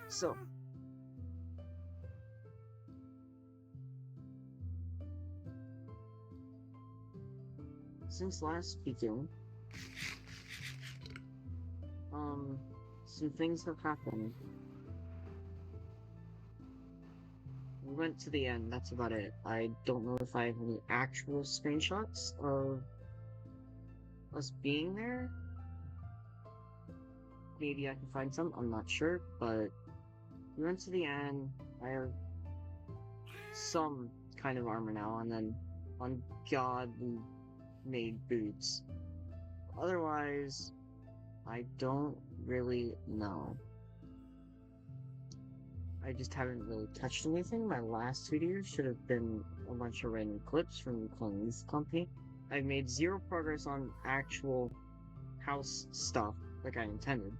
So, since last speaking, some things have happened. We went to the end, that's about it. I don't know if I have any actual screenshots of us being there. Maybe I can find some, I'm not sure, but we went to the end. I have some kind of armor now, and then ungodly made boots. Otherwise, I don't really know. I just haven't really touched anything. My last video should have been a bunch of random clips from playing this company. I've made zero progress on actual house stuff like I intended.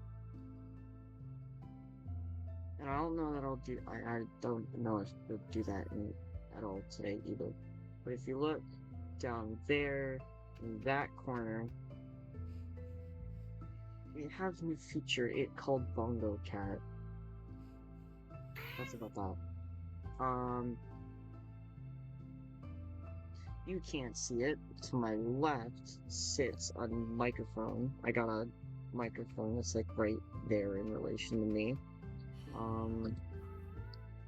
And I don't know that I'll do, I don't know if I'll do that at all today either. But if you look down there, in that corner, it has a new feature, it called Bongo Cat. That's about that. You can't see it. To my left sits a microphone. I got a microphone that's like right there in relation to me.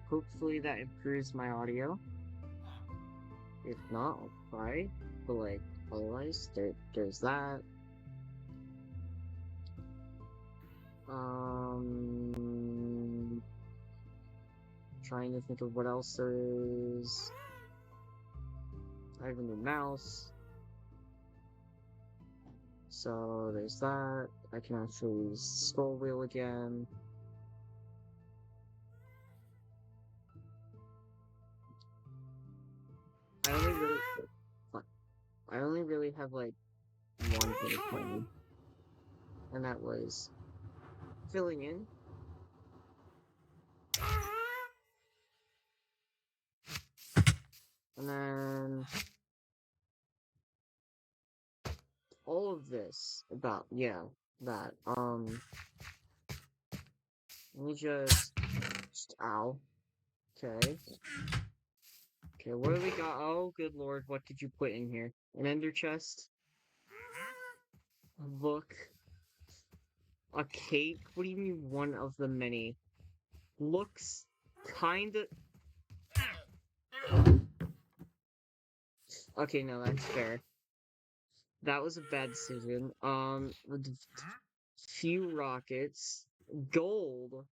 Hopefully that improves my audio. If not, I'll try. But like, otherwise, there's that. Trying to think of what else there is. I have a new mouse. So there's that. I can actually scroll wheel again. I only really have like one thing planned, and that was filling in. And then all of this about, yeah, that. Let me just ow. Okay. Okay, what do we got? Oh, good lord, what did you put in here? An ender chest? A book? A cake? What do you mean one of the many? Looks kinda... Okay, no, that's fair. That was a bad decision. Few rockets. Gold.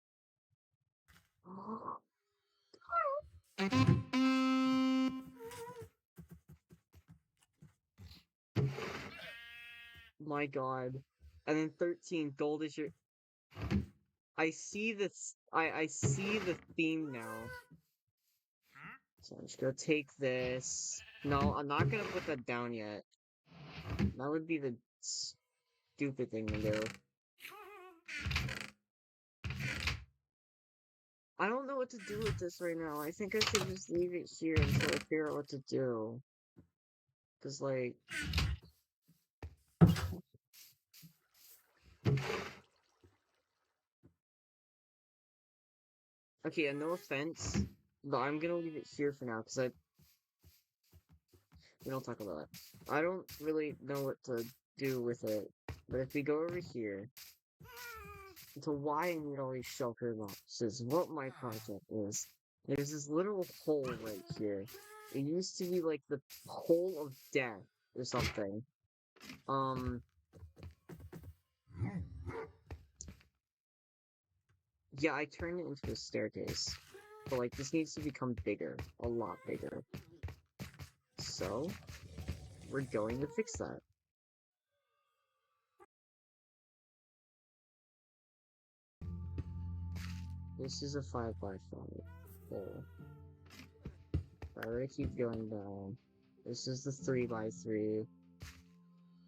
My god. And then 13, gold is your... I see this... I see the theme now. So I'm just gonna take this. No, I'm not gonna put that down yet. That would be the stupid thing to do. I don't know what to do with this right now. I think I should just leave it here until I figure out what to do. Cause like... Okay, and no offense, but I'm gonna leave it here for now, because we don't talk about that. I don't really know what to do with it, but if we go over here, to why I need all these shelter boxes, what my project is, there's this little hole right here. It used to be like the hole of death, or something. Yeah, I turned it into a staircase. But, like, this needs to become bigger. A lot bigger. So, we're going to fix that. This is a 5x5 hole. I already keep going down. This is the 3x3.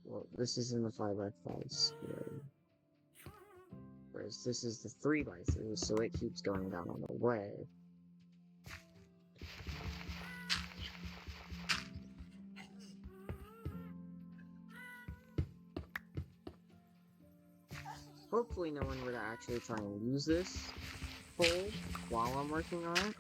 Well, this is in the 5x5 square. Whereas this is the 3x3, so it keeps going down on the way. Hopefully no one would actually try and use this. coal while I'm working on it.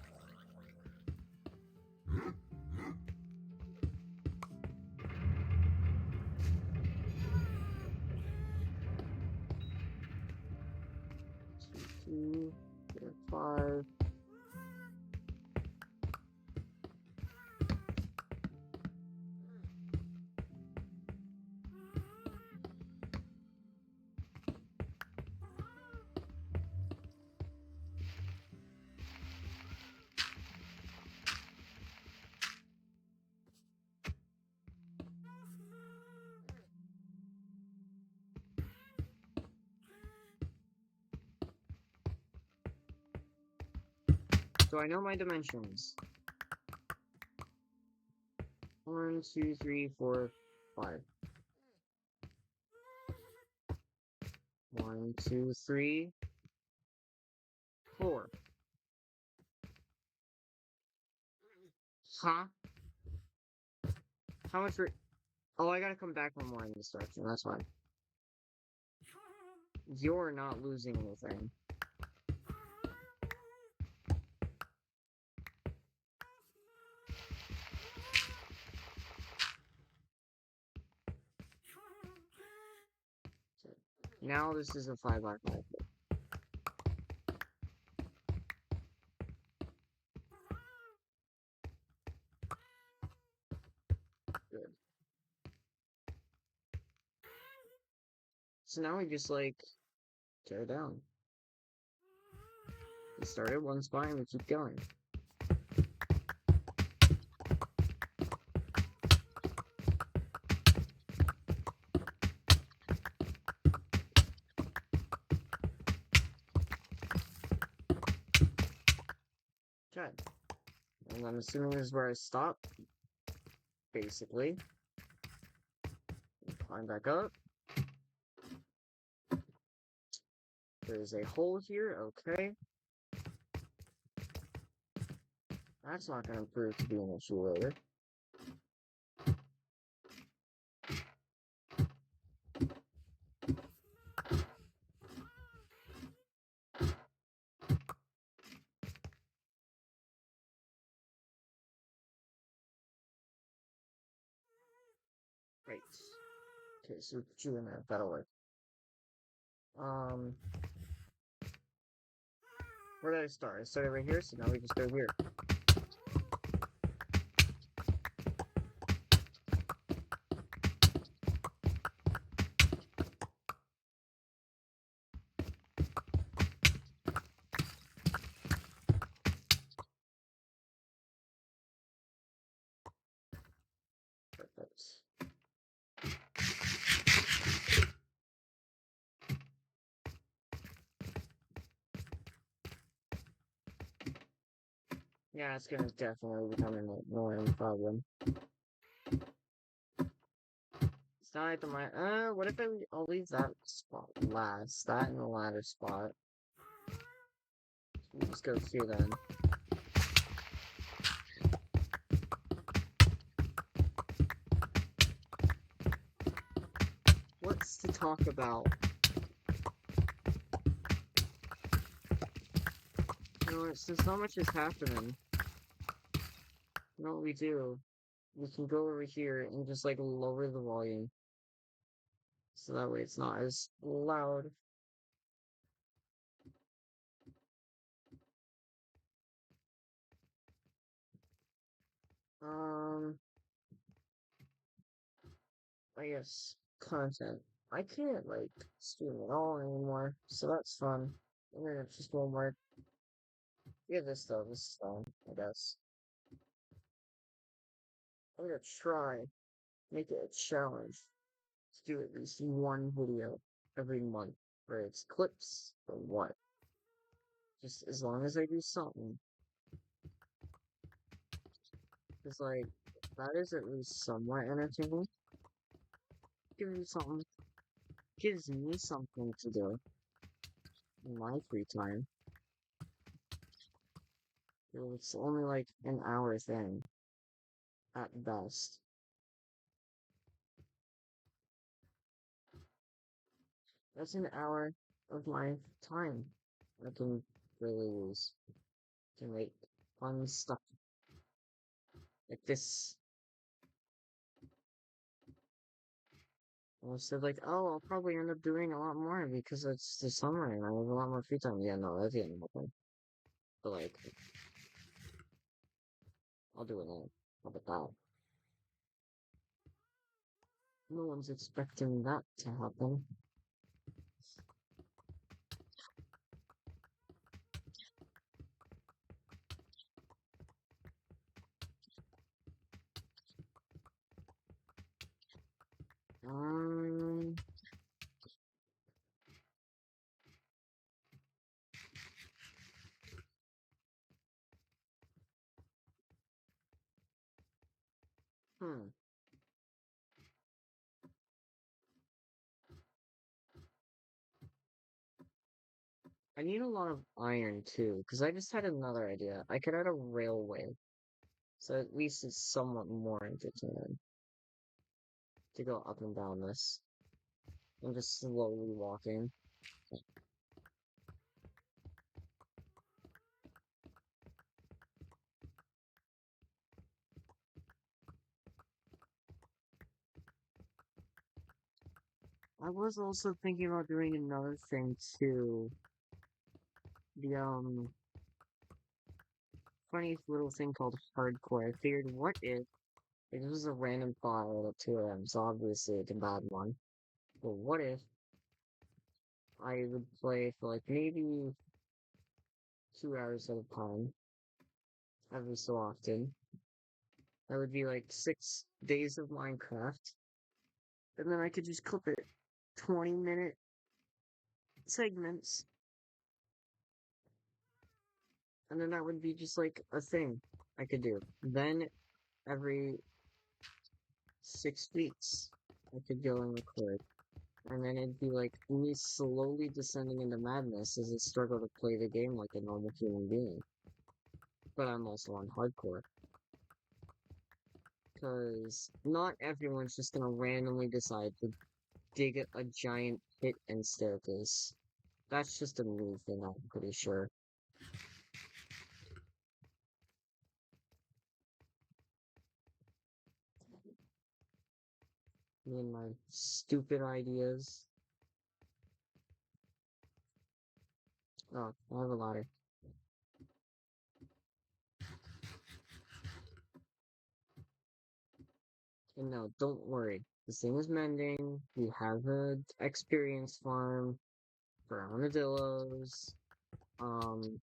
Two, 5. So I know my dimensions. 1, 2, 3, 4, 5. 1, 2, 3, 4. Huh? How much Oh, I gotta come back one more in this direction, that's why. You're not losing anything. So, now this is a 5x5. Good. So now we just, like, tear it down. We start at one spot and we keep going. Okay. And I'm assuming this is where I stop. Basically. Climb back up. There's a hole here, okay. That's not gonna prove to be an issue later. Right. Okay, so put you in there, that'll work. Where did I start? I started right here, so now we just go here. Perfect. Yeah, it's gonna definitely become an annoying problem. It's not at the what if I'll leave that spot last? That and the ladder spot. We'll just go here then. What's to talk about? You know what, since not much is happening, you know what we do? We can go over here and just like lower the volume. So that way it's not as loud. I guess content. I can't like stream at all anymore, so that's fun. I mean, it just won't work. Yeah, this though, this is fun, I guess. I'm gonna try, make it a challenge to do at least one video every month, where it's clips or what. Just as long as I do something. Because, like, that is at least somewhat entertaining. Gives me something, gives me something to do in my free time. It's only like an hour thing, at best. That's an hour of my time. I can really lose. Can make fun stuff like this. I said like, oh, I'll probably end up doing a lot more because it's the summer and I have a lot more free time. Yeah, no, that's the end of my point. But like, I'll do it all. How about that? No one's expecting that to happen. Um, hmm. I need a lot of iron too, because I just had another idea. I could add a railway, so at least it's somewhat more entertaining to go up and down this. I'm just slowly walking. I was also thinking about doing another thing too. The funny little thing called hardcore. I figured, what if like, this was a random thought at 2 a.m., so obviously it's a bad one. But what if I would play for like maybe 2 hours at a time, every so often? That would be like 6 days of Minecraft, and then I could just clip it 20-minute segments, and then that would be just like a thing I could do. Then every 6 weeks, I could go and record. And then it'd be like me slowly descending into madness as I struggle to play the game like a normal human being. But I'm also on hardcore. Because not everyone's just gonna randomly decide to dig a giant pit and staircase. That's just a me thing, I'm pretty sure. Me and my stupid ideas. Oh, I have a ladder. And no, don't worry. This thing is mending. We have an experience farm for armadillos. Um,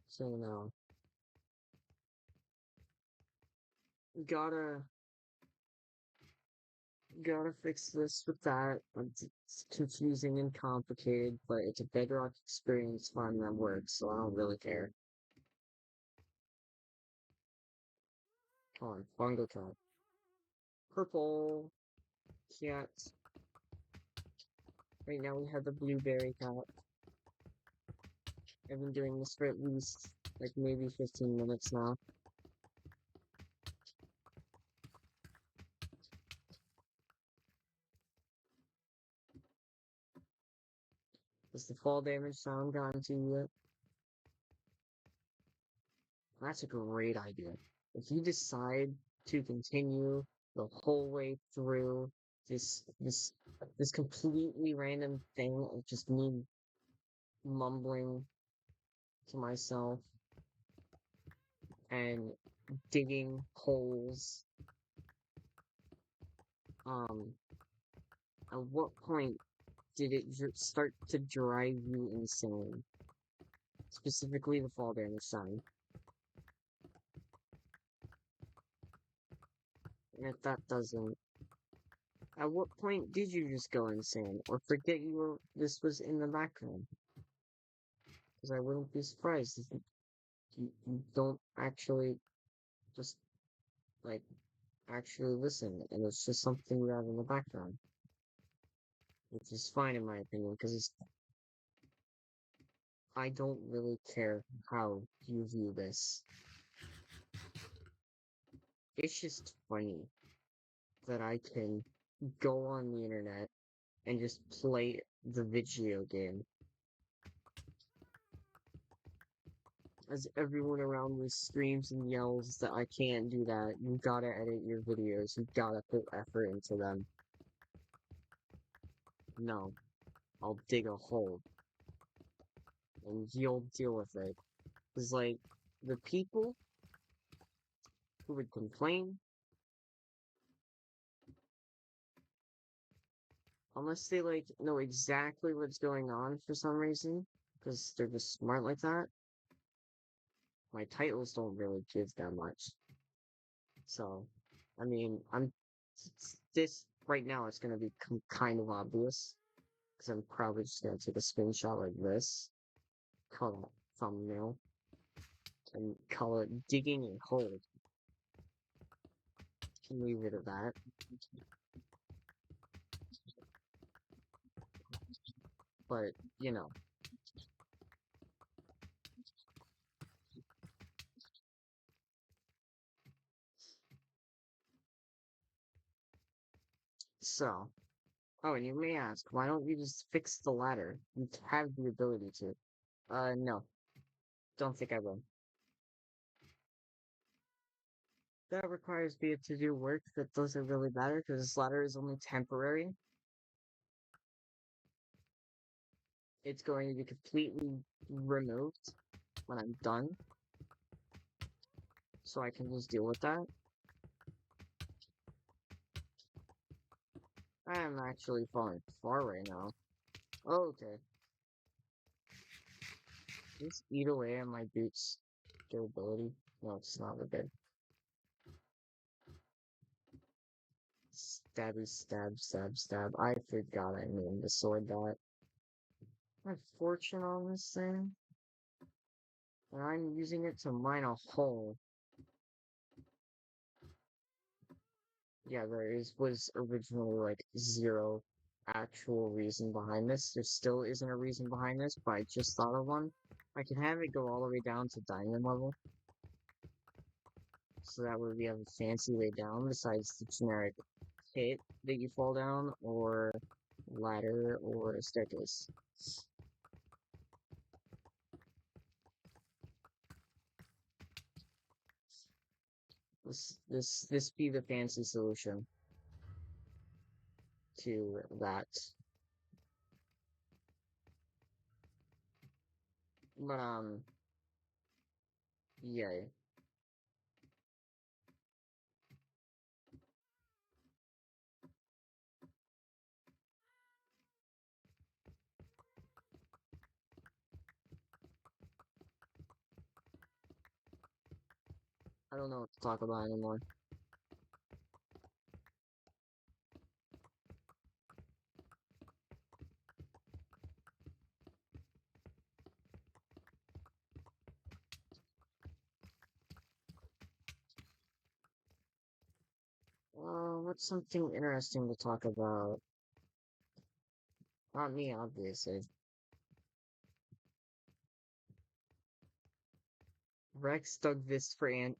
so no. Gotta gotta fix this with that. It's confusing and complicated, but it's a Bedrock experience farm that works, so I don't really care. Come on, Bongo Cat. Purple cat. Right now we have the blueberry cat. I've been doing this for at least like maybe 15 minutes now. Has the fall damage sound gotten to you yet? That's a great idea. If you decide to continue the whole way through this completely random thing of just me mumbling to myself and digging holes, um, at what point did it start to drive you insane? Specifically the fall damage sound. And if that doesn't, at what point did you just go insane or forget this was in the background? Because I wouldn't be surprised if you don't actually just like actually listen and it's just something you have in the background, which is fine in my opinion because it's I don't really care how you view this. It's just funny that I can go on the internet and just play the video game as everyone around me screams and yells that I can't do that. You gotta edit your videos. You gotta put effort into them. No, I'll dig a hole and you'll deal with it. It's like the people who would complain, unless they like know exactly what's going on for some reason, because they're just smart like that. My titles don't really give that much. So, I mean, this right now. It's gonna be kind of obvious because I'm probably just gonna take a screenshot like this, call it thumbnail, and call it digging a hole. Can leave it at that. But you know, so. Oh, and you may ask, why don't you just fix the ladder? You have the ability to. No, don't think I will. That requires me to do work that doesn't really matter because this ladder is only temporary. It's going to be completely removed when I'm done, so I can just deal with that. I am actually falling far right now. Oh, okay. Just eat away at my boots' durability. No, it's not a bit. Stabby, stab, stab, stab. I forgot I named the sword that. I have fortune on this thing, and I'm using it to mine a hole. Yeah, was originally like zero actual reason behind this. There still isn't a reason behind this, but I just thought of one. I can have it go all the way down to diamond level, so that way we have a fancy way down besides the generic pit that you fall down, or ladder, or a staircase. This be the fancy solution to that. But yay. I don't know what to talk about anymore. What's something interesting to talk about? Not me, obviously. Rex dug this for Ant.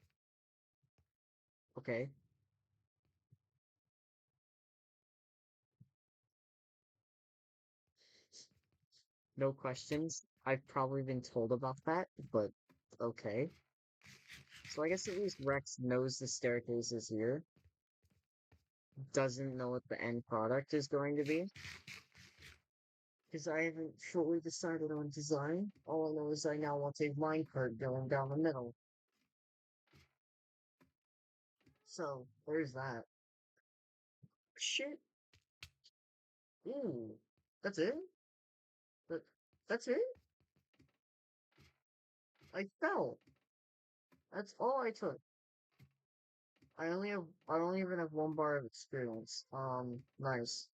Okay. No questions. I've probably been told about that, but okay. So I guess at least Rex knows the staircase is here. Doesn't know what the end product is going to be. Because I haven't fully decided on design. All I know is I now want a minecart going down the middle. So, there's that. Shit. Ooh. That's it? That, that's it? I fell. That's all I took. I only even have 1 bar of experience. Nice.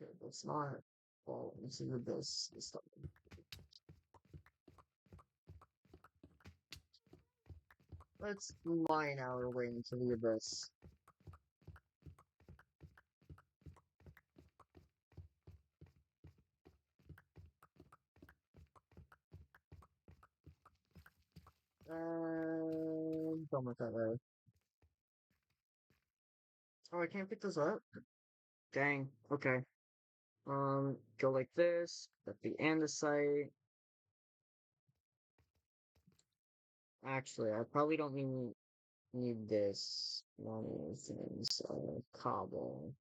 Okay, let's not fall into the abyss this time. Let's mine our way into the abyss. Don't look that way. Oh, I can't pick those up? Dang. Okay. Go like this, at the andesite. Actually, I probably don't need this one things, cobble.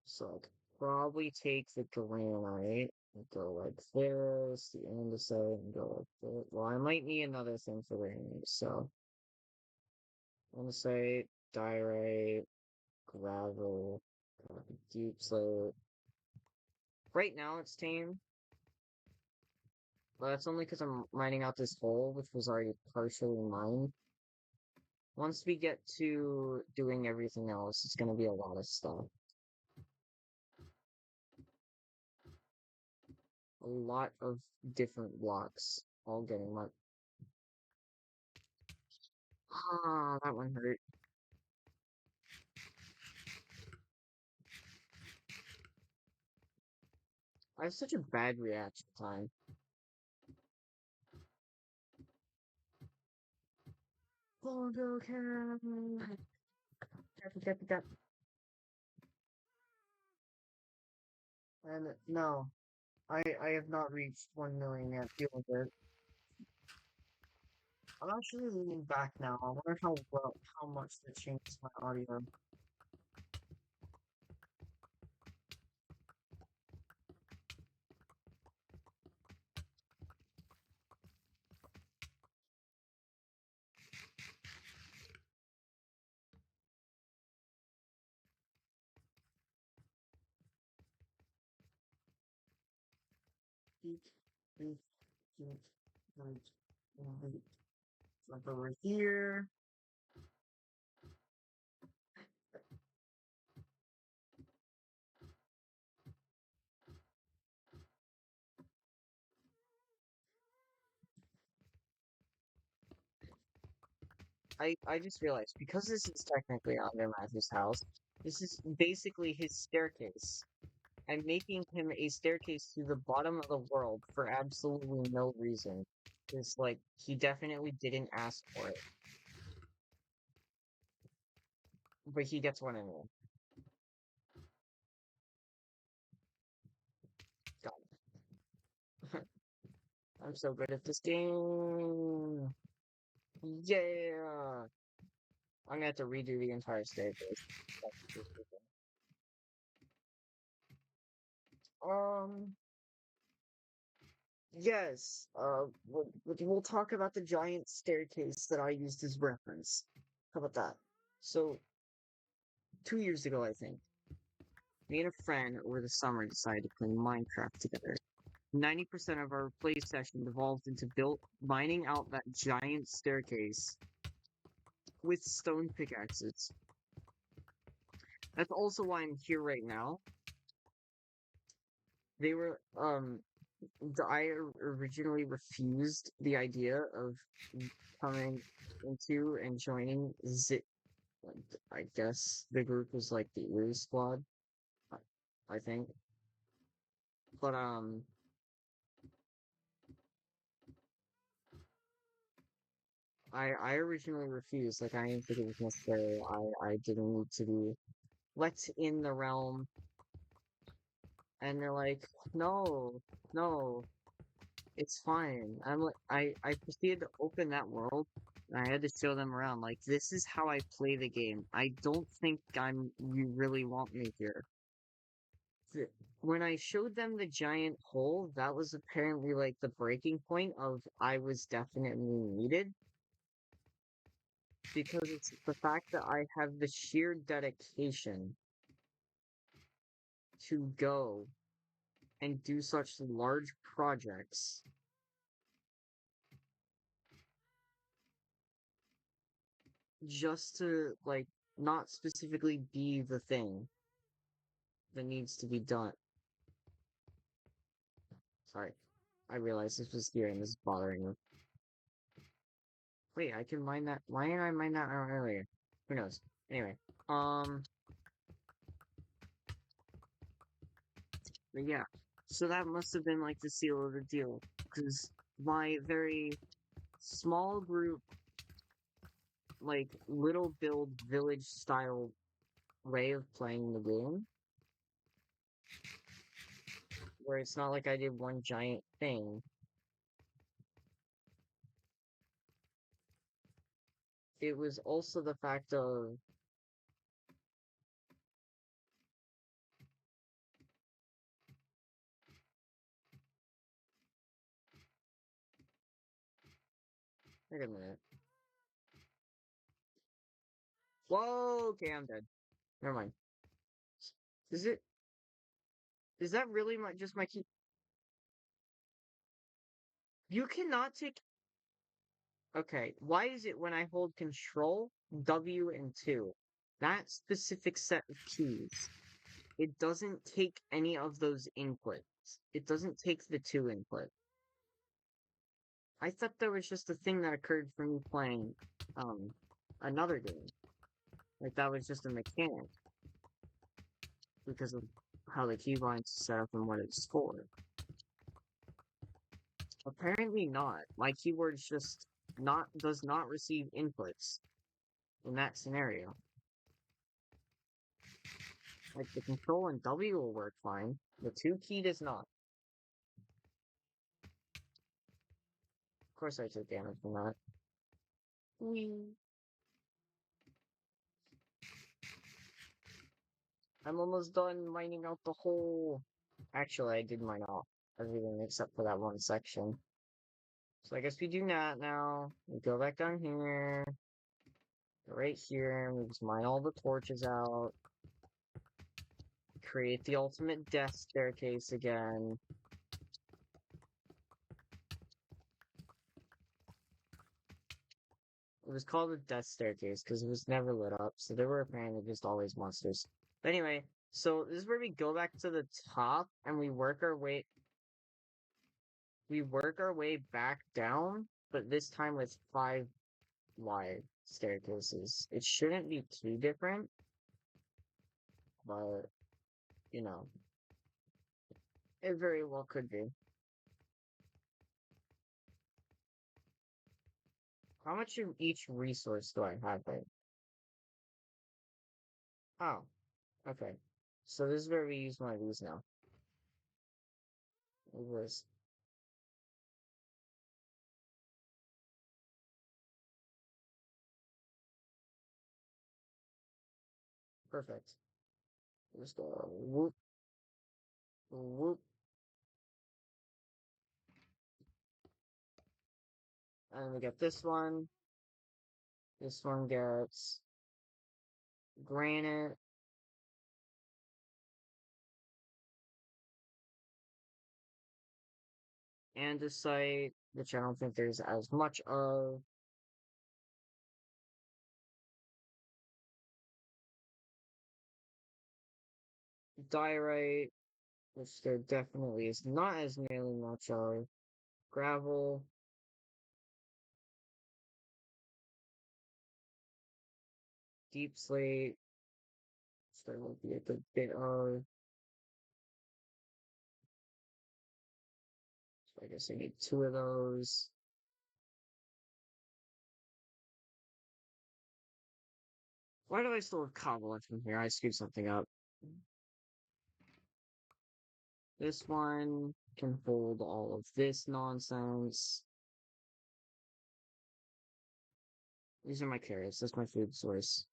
So I could probably take the granite and go like this, the andesite, and go like this. Well, I might need another thing for granite, so andesite, diorite, gravel, deep slate. Right now it's tame, but that's only because I'm mining out this hole, which was already partially mined. Once we get to doing everything else, it's gonna be a lot of stuff. A lot of different blocks, all getting my. Ah, that one hurt. I have such a bad reaction time. Bongo can. And no, I have not reached 1 million yet. Deal with it. I'm actually leaning back now. I wonder how much that changes my audio. Beep, beep, beep, beep, beep. Jump over here. I just realized because this is technically under Matthew's house, this is basically his staircase. I'm making him a staircase to the bottom of the world for absolutely no reason. It's like he definitely didn't ask for it. But he gets one anyway. God. I'm so good at this game. Yeah. I'm gonna have to redo the entire staircase. Um, yes. We'll talk about the giant staircase that I used as reference. How about that? So, 2 years ago, I think, me and a friend over the summer decided to play Minecraft together. 90% of our play session evolved into mining out that giant staircase with stone pickaxes. That's also why I'm here right now. They were I originally refused the idea of coming into and joining I guess the group was like the Erie squad, I think. But I originally refused. Like I didn't think it was necessary. I didn't need to be let in the realm. And they're like, no, no, it's fine. I proceeded to open that world, and I had to show them around. Like, this is how I play the game. I don't think you really want me here. When I showed them the giant hole, that was apparently like the breaking point of I was definitely needed. Because it's the fact that I have the sheer dedication to go and do such large projects just to like not specifically be the thing that needs to be done. Sorry, I realized this was here and this is bothering me. Wait, I can mine that. Why didn't I mine that earlier? Who knows? Anyway, but yeah. So that must have been like the seal of the deal, because my very small group, like little build village style way of playing the game, where it's not like I did one giant thing. It was also the fact of wait a minute. Whoa, okay, I'm dead. Never mind. Is it is that really just my key? You cannot take okay, why is it when I hold control, W and 2, that specific set of keys, it doesn't take any of those inputs. It doesn't take the 2 input. I thought that was just a thing that occurred for me playing um another game. Like that was just a mechanic because of how the keybind's set up and what it's for. Apparently not. My keyboard is just does not receive inputs in that scenario. Like the control and W will work fine. The 2 key does not. Of course I took damage from that. Whee. I'm almost done mining out the whole... Actually, I did mine out everything except for that one section. So I guess we do that now. We go back down here. Go right here. We just mine all the torches out. Create the ultimate death staircase again. It was called the death staircase because it was never lit up, so there were apparently just always monsters. But anyway, so this is where we go back to the top and we work our way back down, but this time with 5 wide staircases. It shouldn't be too different, but you know, it very well could be. How much of each resource do I have right? Oh, okay. So this is where we use one of these now. It was perfect. Just go whoop, whoop, and we get this one. This one gets granite, andesite, which I don't think there's as much of. Diorite, which there definitely is not as nearly much of. Gravel, deep slate, which there will be a good bit of. So I guess I need 2 of those. Why do I still have cobble left in here? I screwed something up. This one can hold all of this nonsense. These are my carrots. That's my food source.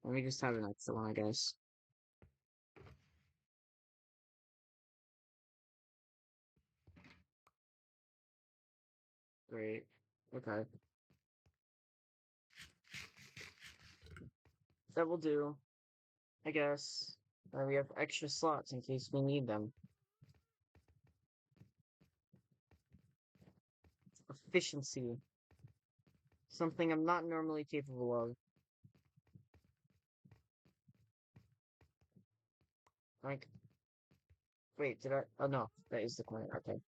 Let me just have an extra one, I guess. Great. Okay. That will do, I guess. We have extra slots in case we need them. Efficiency. Something I'm not normally capable of. Like, wait, did I? Oh no, that is the corner. Okay.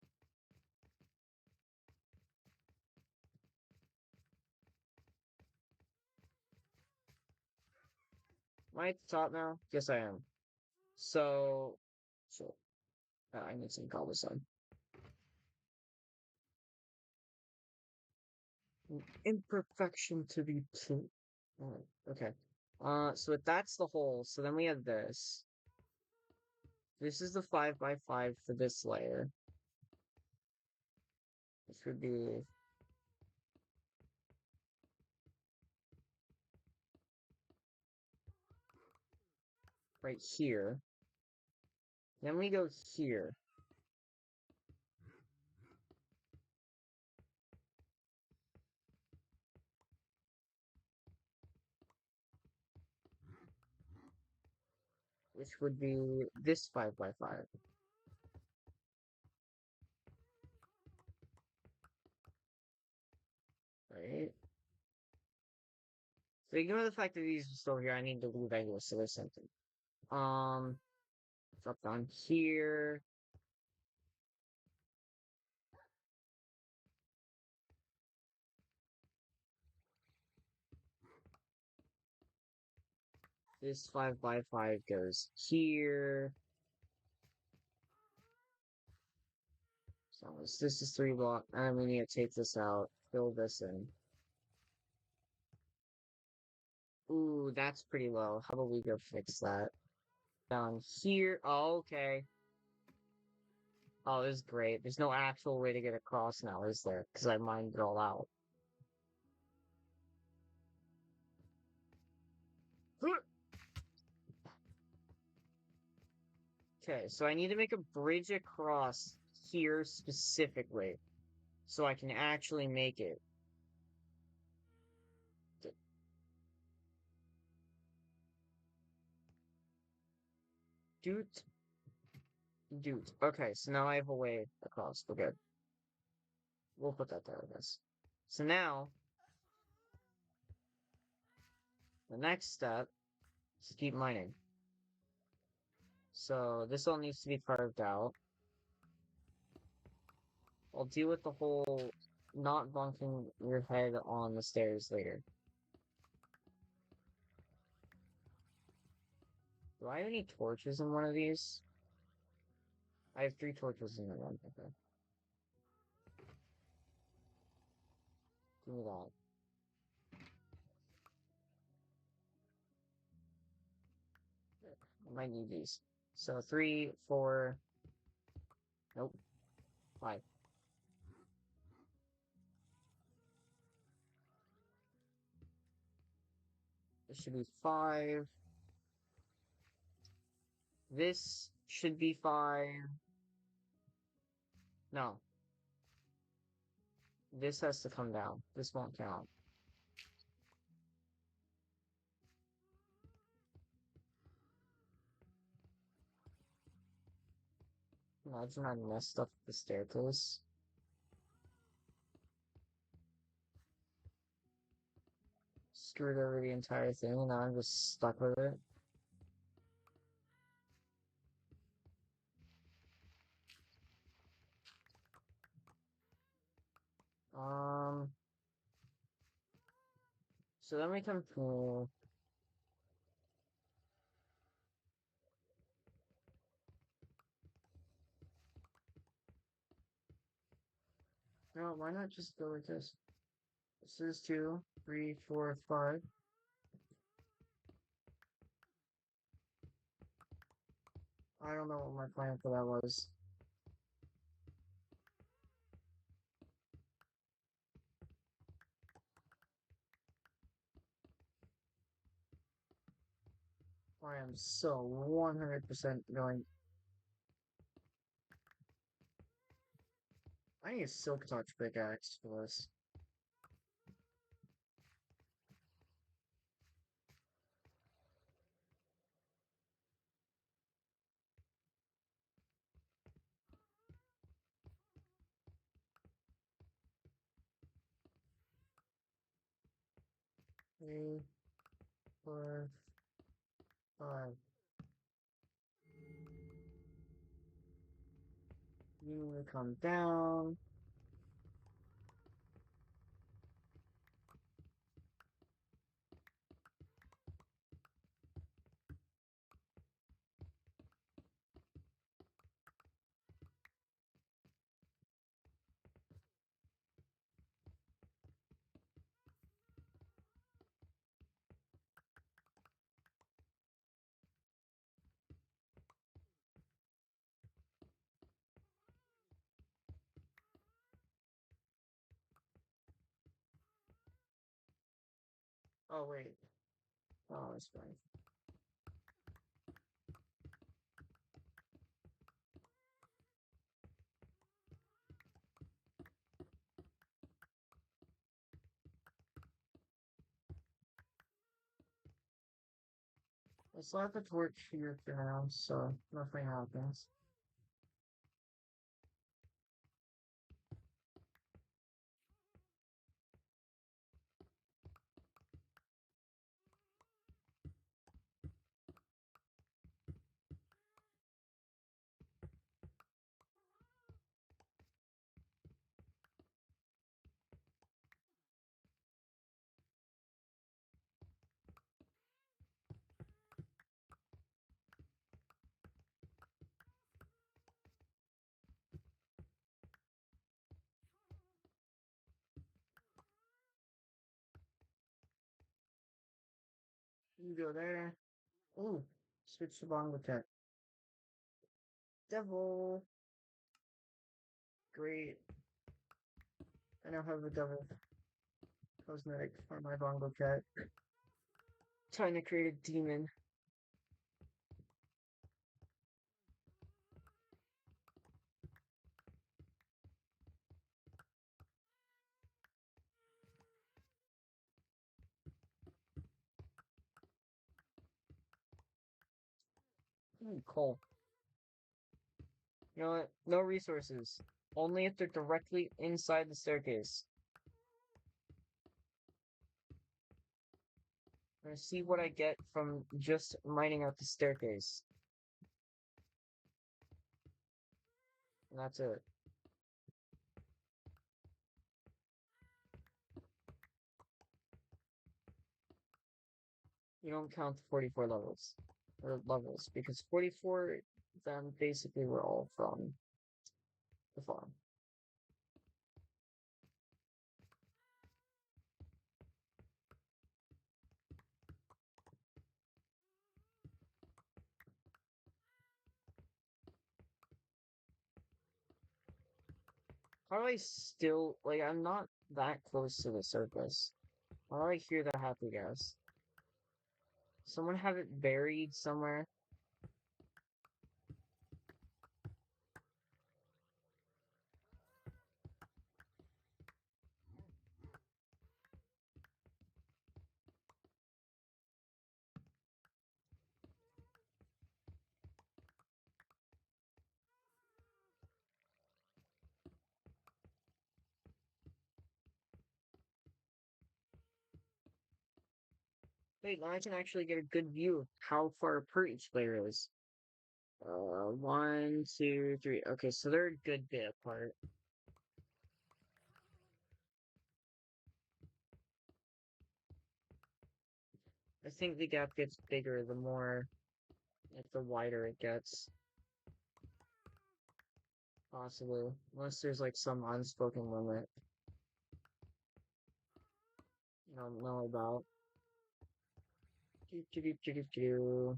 Am I at the top now? Yes, I am. So, I need some cobblestone. Imperfection to be true. Alright, okay. So that's the hole. So then we have this. This is the 5 by 5 for this layer. This would be right here. Then we go here. Which would be this 5 by 5. Right? So ignore the fact that these are still here. I need to leave anyway, so there's something. Um, drop down here. This 5 by 5 goes here. So this is 3 block, and we need to take this out, fill this in. Ooh, that's pretty low. How about we go fix that? Down here. Oh, okay. Oh, this is great. There's no actual way to get across now, is there? Because I mined it all out. Okay, so I need to make a bridge across here specifically, so I can actually make it. Doot. Doot. Okay, so now I have a way across. We're good. We'll put that there, I guess. So now, the next step is to keep mining. So this all needs to be carved out. I'll deal with the whole not bonking your head on the stairs later. Do I have any torches in one of these? I have 3 torches in the one. Okay. Give me that. I might need these. So 3, 4, nope, 5. This should be 5. This should be 5. No. This has to come down. This won't count. Imagine I messed up the staircase. Screwed over the entire thing, and now I'm just stuck with it. Um, so then we come to... No, why not just go like this? This is 2, 3, 4, 5. I don't know what my plan for that was. I am so 100% going. I need a silk touch pickaxe for this. Three, 4, 5. You need to come down. Oh, wait. Oh, it's fine. I still have the torch here for now, so nothing happens. You go there. Ooh, switch to bongo tech. Devil. Great. I now have a devil cosmetic for my bongo cat. Trying to create a demon. Cool. You know what? No resources. Only if they're directly inside the staircase. I'm gonna see what I get from just mining out the staircase. And that's it. You don't count the 44 levels. Or levels, because 44 then basically were all from the farm. How do I still, like, I'm not that close to the surface. How do I hear the happy gas? Someone have it buried somewhere? Wait, now I can actually get a good view of how far apart each player is. One, two, three. Okay, so they're a good bit apart. I think the gap gets bigger the more, like, the wider it gets. Possibly. Unless there's, like, some unspoken limit I don't know about. Do.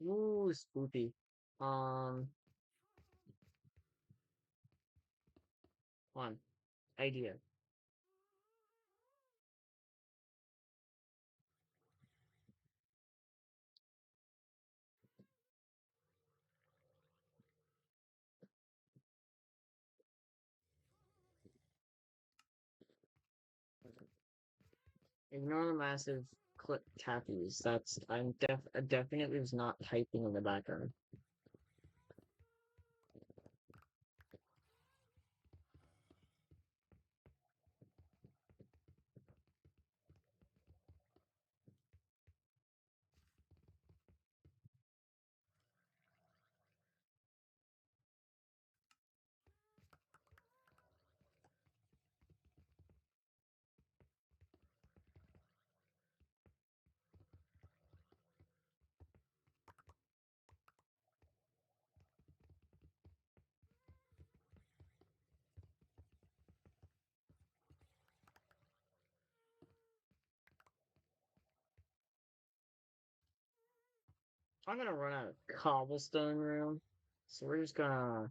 Ooh, spooky. Um, one idea. Ignore the massive clip tappies. That's definitely was not typing in the background. I'm gonna run out of cobblestone room, so we're just gonna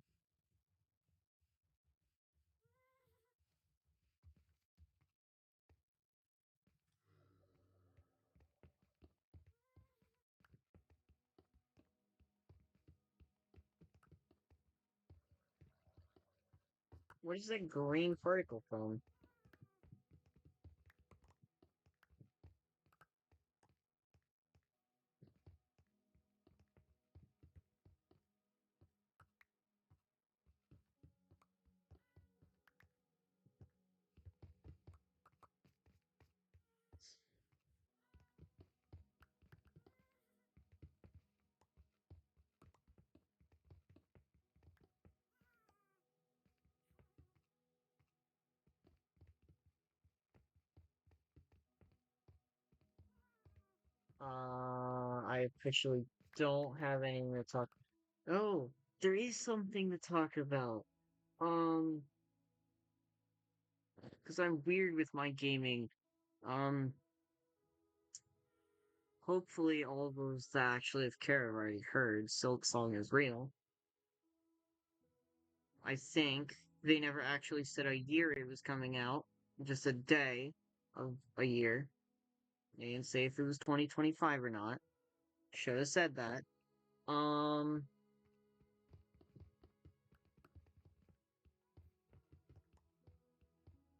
What is that green particle from? I officially don't have anything to talk. Oh, there is something to talk about. Um, because I'm weird with my gaming. Um, hopefully all those that actually have care have already heard Silk Song is real. I think they never actually said a year it was coming out, just a day of a year. They didn't say if it was 2025 or not. Should have said that. Um,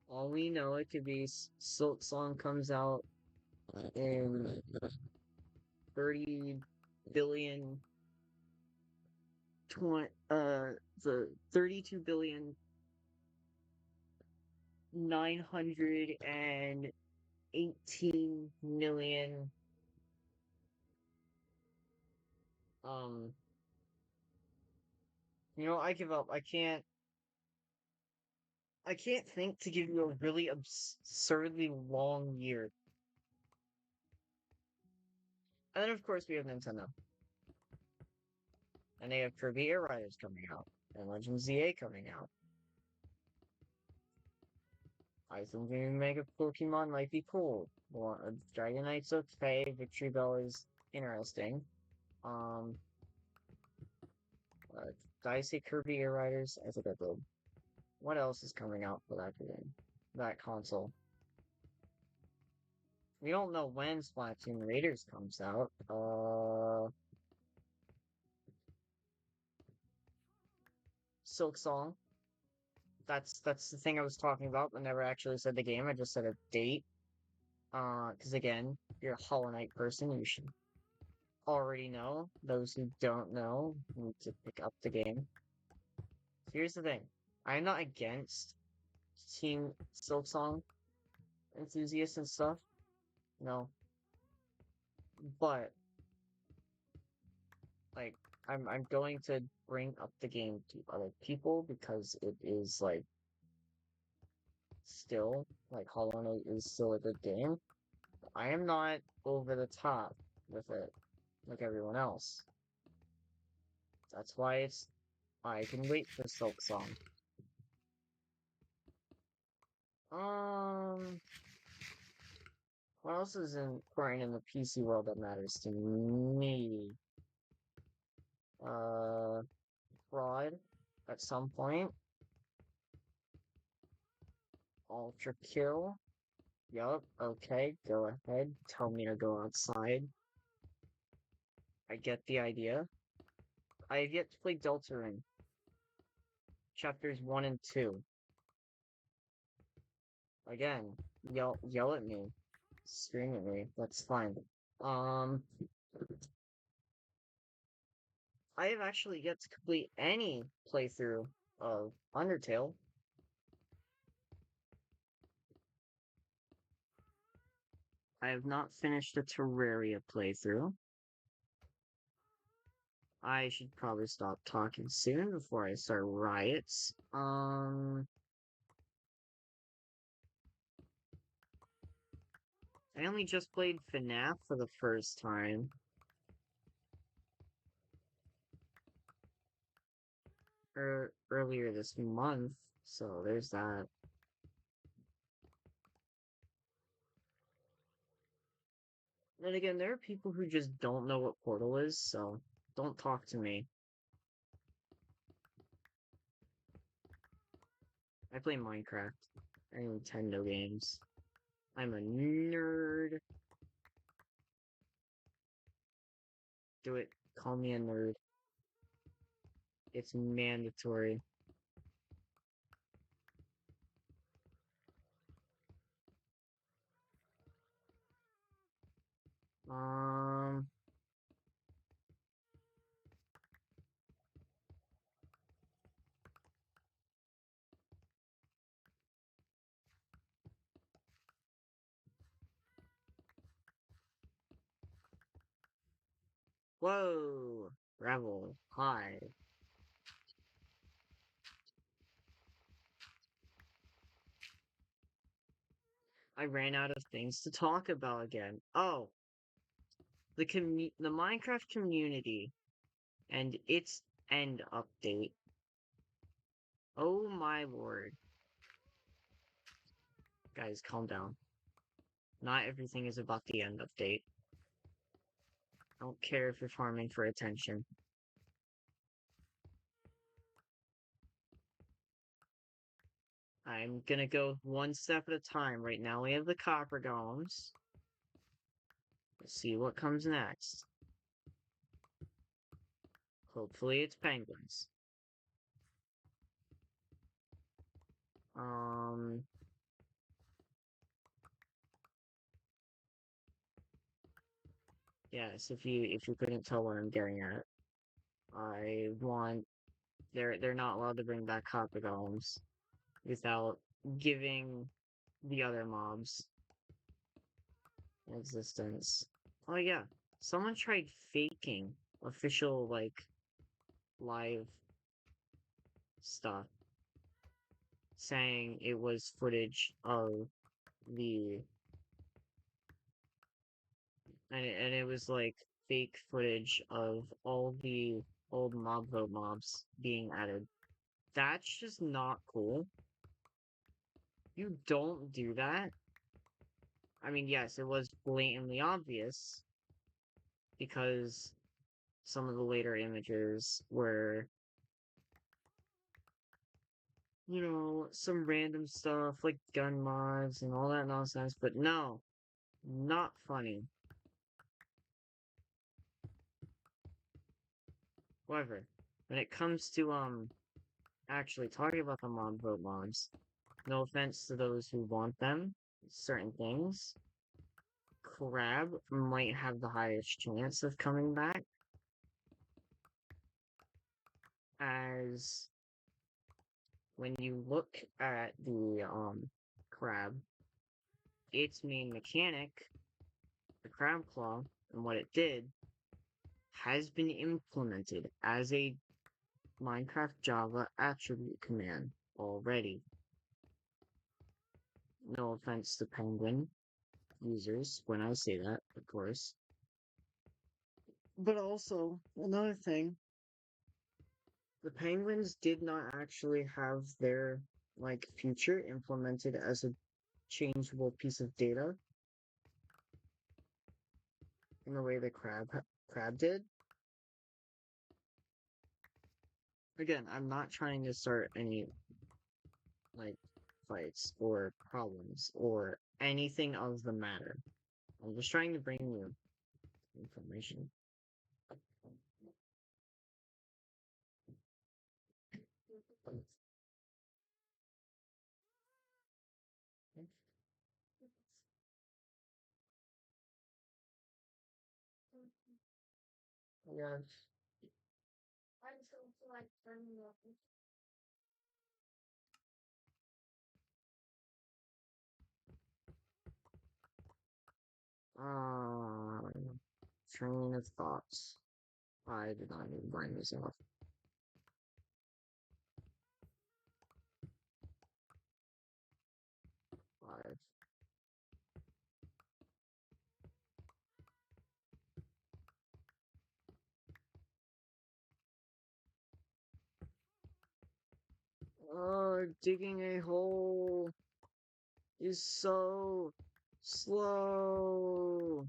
all we know it could be Silk Song comes out in 30 billion 20 the 32 billion 918 million um I give up. I can't think to give you a really absurdly long year. And then of course we have Nintendo. And they have Kirby Air Riders coming out. And Legend ZA coming out. I think maybe Mega Pokemon might be cool. Well, Dragonite's okay. Victory Bell is interesting. Um, did I say Kirby Air Riders? I think I did. What else is coming out for that game? That console? We don't know when Splatoon Raiders comes out. Silk Song. That's the thing I was talking about. I never actually said the game. I just said a date. Because again, you're a Hollow Knight person. You should already know. Those who don't know need to pick up the game. Here's the thing. I'm not against Team Silksong enthusiasts and stuff. No. But like I'm going to bring up the game to other people because it is like still like Hollow Knight is still a good game. I am not over the top with it like everyone else. That's why I can wait for Silk Song. Um, what else is important in the PC world that matters to me? Uh, Fraud at some point. Ultra Kill. Yup, okay, go ahead. Tell me to go outside. I get the idea. I have yet to play Delta Ring. Chapters 1 and 2. Again, yell at me. Scream at me. That's fine. Um, I have actually yet to complete any playthrough of Undertale. I have not finished a Terraria playthrough. I should probably stop talking soon before I start riots. I only just played FNAF for the first time. Earlier this month, so there's that. And again, there are people who just don't know what Portal is, so don't talk to me. I play Minecraft and Nintendo games. I'm a nerd. Do it. Call me a nerd. It's mandatory. Um, whoa, Rebel, hi. I ran out of things to talk about again. Oh, the Minecraft community and its end update. Oh my lord. Guys, calm down. Not everything is about the end update. I don't care if you're farming for attention. I'm gonna go one step at a time. Right now we have the copper golems. Let's see what comes next. Hopefully it's penguins. Um, yes, if you couldn't tell what I'm getting at, I want they're not allowed to bring back copper golems without giving the other mobs existence. Oh yeah, someone tried faking official like live stuff, saying it was footage of the and it was like fake footage of all the old mob vote mobs being added. That's just not cool. You don't do that. I mean, yes, it was blatantly obvious because some of the later images were, some random stuff like gun mods and all that nonsense, but no, not funny. However, when it comes to actually talking about the mob vote mods, no offense to those who want them, certain things, Crab might have the highest chance of coming back, as when you look at the Crab, its main mechanic, the Crab Claw, and what it did, has been implemented as a Minecraft Java attribute command already. No offense to Penguin users when I say that, of course. But also, another thing, the Penguins did not actually have their future implemented as a changeable piece of data in the way that Crab did. Again, I'm not trying to start any like fights or problems or anything of the matter. I'm just trying to bring you information. Yeah. Train of thoughts. I did not even bring this up. Five. Digging a hole is so slow.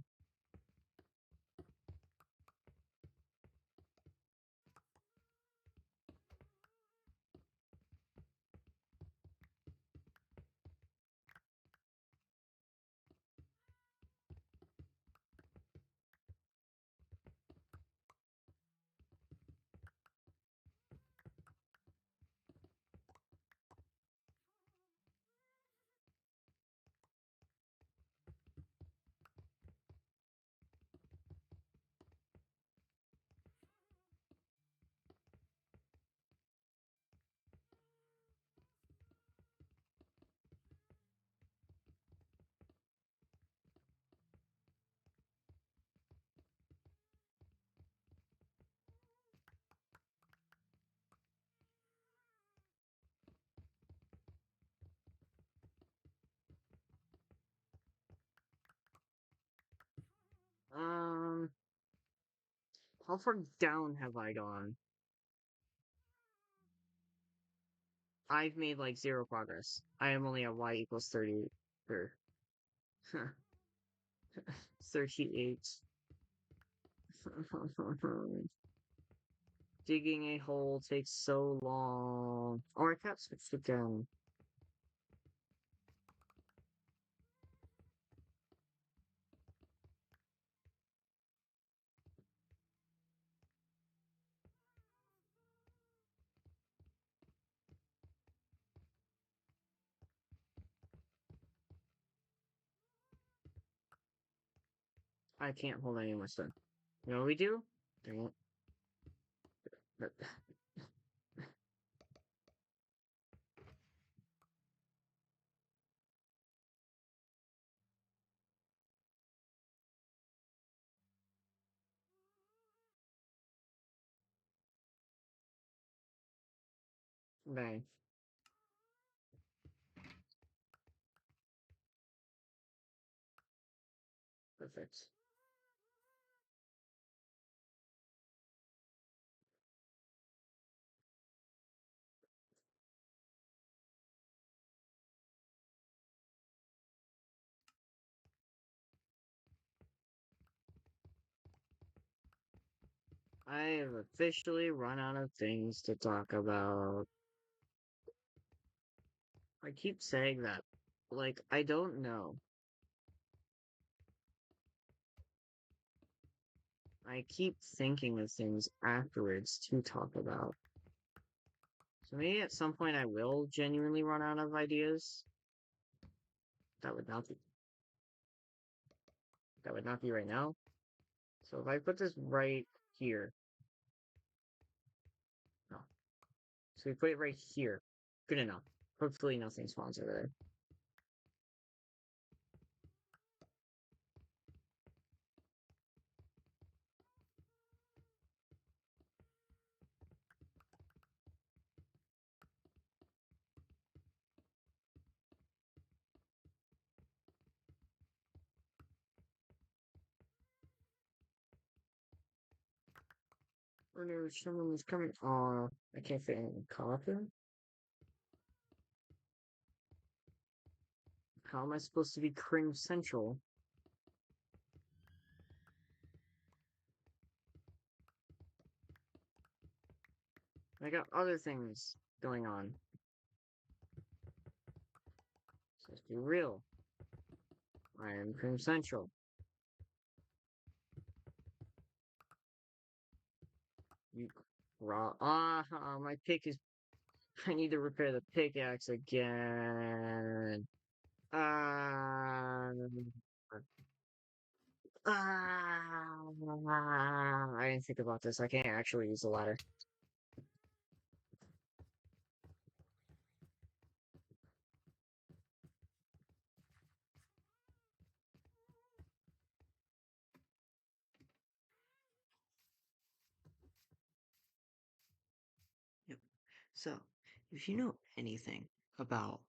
How far down have I gone? I've made like zero progress. I am only at y equals 30 or 38. Digging a hole takes so long. Oh, I can't switch again. I can't hold any more stuff. You know what we do? Dang it. But- Bang. Perfect. I have officially run out of things to talk about. I keep saying that. Like, I don't know. I keep thinking of things afterwards to talk about. So maybe at some point I will genuinely run out of ideas. That would not be that would not be right now. So if I put this right here. No. So we put it right here. Good enough. Hopefully nothing spawns over there. Oh no, someone was coming. Aw, I can't fit in the coffin. How am I supposed to be Cream Central? I got other things going on. So let's be real. I am Cream Central. You raw. My pick is. I need to repair the pickaxe again. Um. I didn't think about this. I can't actually use the ladder. Yep. So, if you know anything about,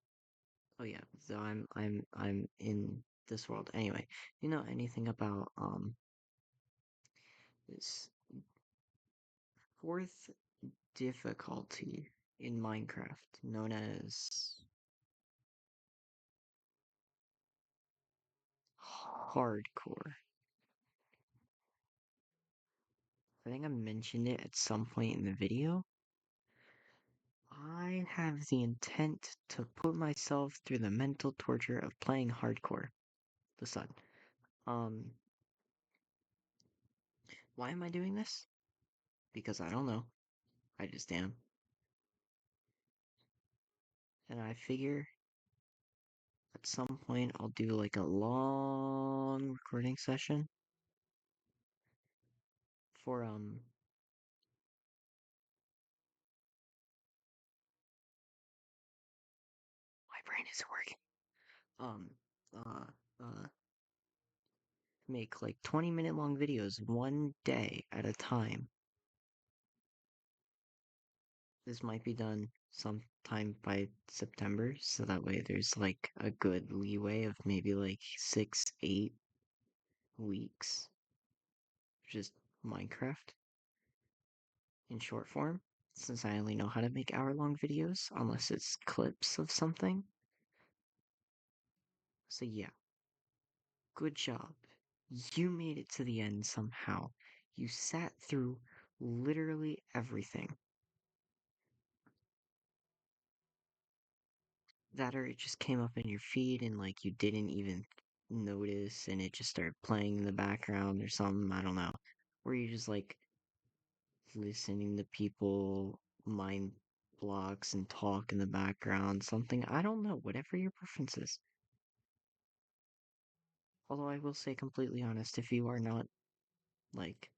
oh yeah, so I'm in this world anyway. You know anything about this fourth difficulty in Minecraft known as hardcore? I think I mentioned it at some point in the video. I have the intent to put myself through the mental torture of playing hardcore. The sun. Um, why am I doing this? Because I don't know. I just am. And I figure at some point I'll do like a long recording session for my brain isn't working. Um uh uh make like 20-minute long videos one day at a time. This might be done sometime by September, so that way there's like a good leeway of maybe like 6, 8 weeks. Just Minecraft. in short form, since I only know how to make hour-long videos, unless it's clips of something. So yeah, good job. You made it to the end somehow. You sat through literally everything. That or it just came up in your feed and like you didn't even notice and it just started playing in the background or something, I don't know. Or you just like listening to people mind blocks and talk in the background, something, I don't know, whatever your preference is. Although I will say completely honest, if you are not like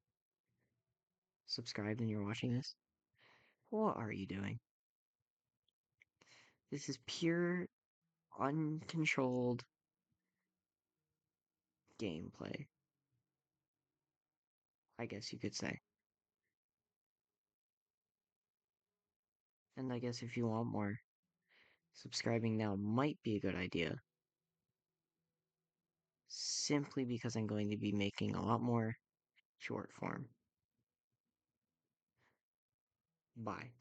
subscribed and you're watching this, what are you doing? This is pure uncontrolled gameplay, I guess you could say. And I guess if you want more, subscribing now might be a good idea. Simply because I'm going to be making a lot more short form. Bye.